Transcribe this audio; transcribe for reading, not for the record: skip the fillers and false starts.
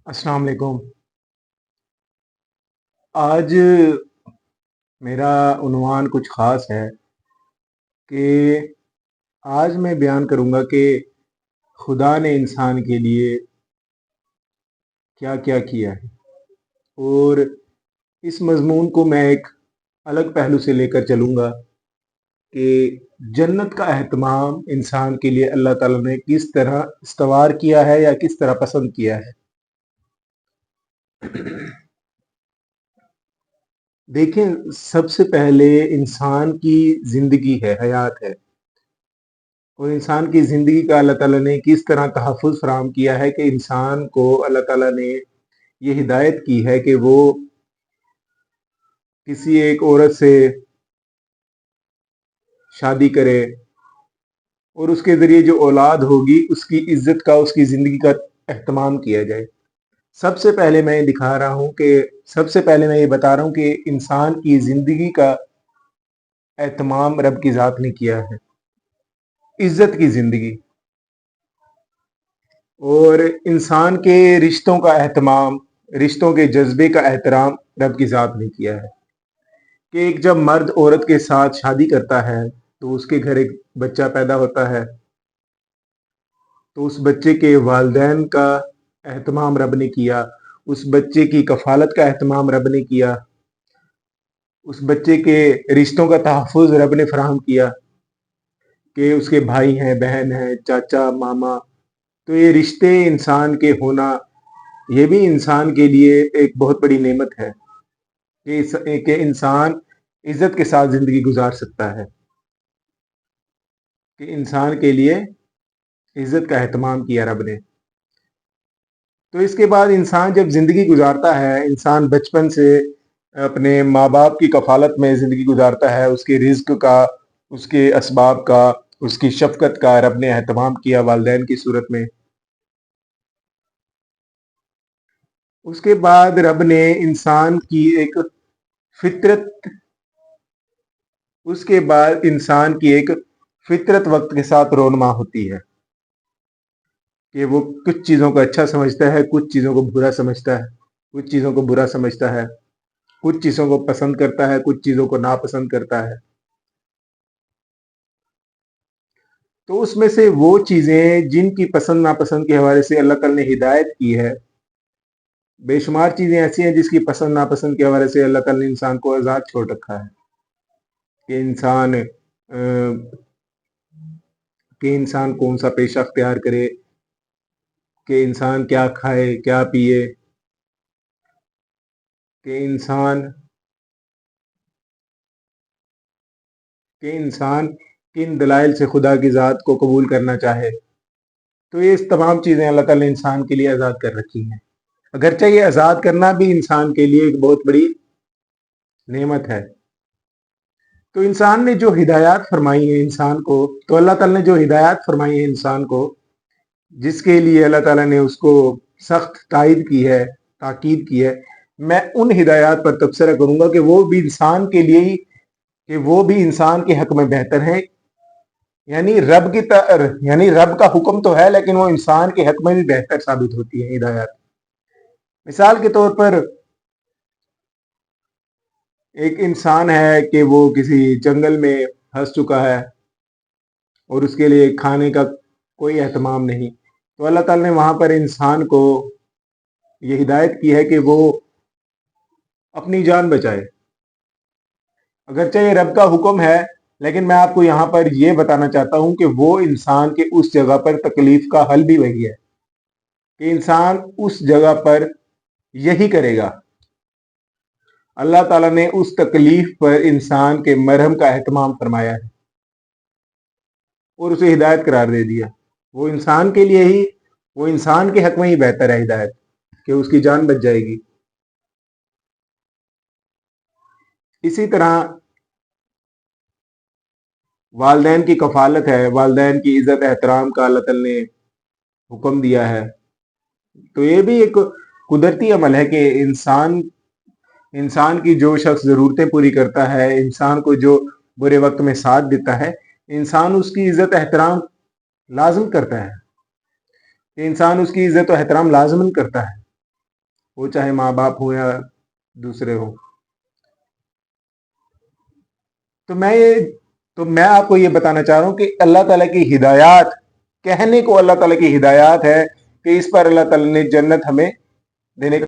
अस्सलाम वालेकुम। आज मेरा उन्वान कुछ ख़ास है कि आज मैं बयान करूँगा कि खुदा ने इंसान के लिए क्या-क्या किया है और इस मज़मून को मैं एक अलग पहलू से लेकर चलूँगा कि जन्नत का एहतमाम इंसान के लिए अल्लाह ताला ने किस तरह इस्तवार किया है या किस तरह पसंद किया है। देखें, सबसे पहले इंसान की ज़िंदगी है, हयात है। और इंसान की ज़िंदगी का अल्लाह ताला ने किस तरह तहफ़्फ़ुज़ फ़राहम किया है कि इंसान को अल्लाह ताला ने ये हिदायत की है कि वो किसी एक औरत से शादी करे और उसके ज़रिए जो औलाद होगी उसकी इज़्ज़त का, उसकी ज़िंदगी का एहतमाम किया जाए। सबसे पहले मैं ये दिखा रहा हूँ कि सबसे पहले मैं ये बता रहा हूँ कि इंसान की ज़िंदगी का एहतमाम रब की ज़ात ने किया है, इज़्ज़त की ज़िंदगी। और इंसान के रिश्तों का एहतमाम, रिश्तों के जज्बे का एहतराम रब की ज़ात ने किया है कि एक जब मर्द औरत के साथ शादी करता है तो उसके घर एक बच्चा पैदा होता है, तो उस बच्चे के वालिदैन का एहतमाम रब ने किया, उस बच्चे की कफ़ालत का एहतमाम रब ने किया, उस बच्चे के रिश्तों का तहफ़्फ़ुज़ रब ने फ़राहम किया कि उसके भाई हैं, बहन हैं, चाचा, मामा। तो ये रिश्ते इंसान के होना, ये भी इंसान के लिए एक बहुत बड़ी नेमत है कि इंसान इज़्ज़त के साथ ज़िंदगी गुज़ार सकता है, कि इंसान के लिए इज़्ज़त का एहतमाम किया रब ने। तो इसके बाद इंसान जब ज़िंदगी गुज़ारता है, इंसान बचपन से अपने माँ-बाप की कफ़ालत में ज़िंदगी गुज़ारता है, उसके रिज़्क का, उसके असबाब का, उसकी शफ़क़त का रब ने एहतमाम किया वालिदैन की सूरत में। उसके बाद रब ने इंसान की एक फ़ितरत उसके बाद इंसान की एक फ़ितरत वक़्त के साथ रोनमा होती है कि वो कुछ चीज़ों को अच्छा समझता है, कुछ चीज़ों को बुरा समझता है, कुछ चीज़ों को बुरा समझता है, कुछ चीज़ों को पसंद करता है, कुछ चीज़ों को नापसंद करता है। तो उसमें से वो चीज़ें जिनकी पसंद-नापसंद के हवाले से अल्लाह ताला ने हिदायत की है, बेशुमार चीज़ें ऐसी हैं जिसकी पसंद-नापसंद के हवाले से अल्लाह ताला ने इंसान को आज़ाद छोड़ रखा है कि इंसान कौन-सा पेशा अख्तियार करे, कि इंसान क्या खाए, क्या पिए, कि इंसान किन दलाइल से खुदा की ज़ात को कबूल करना चाहे। तो ये तमाम चीज़ें अल्लाह ताला ने इंसान के लिए आज़ाद कर रखी हैं। अगरचे ये आज़ाद करना भी इंसान के लिए एक बहुत बड़ी नेमत है। तो इंसान ने जो हिदायत फरमाई है इंसान को, तो अल्लाह ताला ने जो हिदायत फरमाई है इंसान को, जिसके लिए अल्लाह ताला ने उसको सख्त तायद की है, ताकीद की है, मैं उन हिदायत पर तबसरा करूंगा कि वो भी इंसान के लिए ही, कि वो भी इंसान के हक में बेहतर है। यानी रब का हुक्म तो है लेकिन वो इंसान के हक में भी बेहतर साबित होती है हिदायत। मिसाल के तौर पर एक इंसान है कि वो किसी जंगल में फंस चुका है और उसके लिए खाने का कोई एहतमाम नहीं, तो अल्लाह ताला ने वहां पर इंसान को ये हिदायत की है कि वो अपनी जान बचाए। अगरचे ये रब का हुक्म है, लेकिन मैं आपको यहाँ पर ये बताना चाहता हूँ कि वो इंसान के उस जगह पर तकलीफ का हल भी वही है कि इंसान उस जगह पर यही करेगा। अल्लाह ताला ने उस तकलीफ पर इंसान के मरहम का एहतमाम फरमाया है और उसे हिदायत करार दे दिया। वो इंसान के लिए ही, वो इंसान के हक में ही बेहतर है हिदायत, कि उसकी जान बच जाएगी। इसी तरह वालदैन की कफालत है, वालदैन की इज्जत एहतराम का अल्लाह ताला ने हुक्म दिया है। तो ये भी एक कुदरती अमल है कि इंसान की जो शख्स ज़रूरतें पूरी करता है, इंसान को जो बुरे वक्त में साथ देता है, इंसान उसकी इज्जत एहतराम लाजम करता है, इंसान उसकी इज्जत और एहतराम लाजमन करता है। وہ چاہے ماں باپ ہو یا دوسرے ہوں. تو میں آپ کو یہ بتانا چاہ رہا ہوں کہ اللہ تعالیٰ کی ہدایات کہنے کو اللہ تعالیٰ کی ہدایات ہے کہ اس پر اللہ تعالیٰ نے جنت ہمیں دینے کا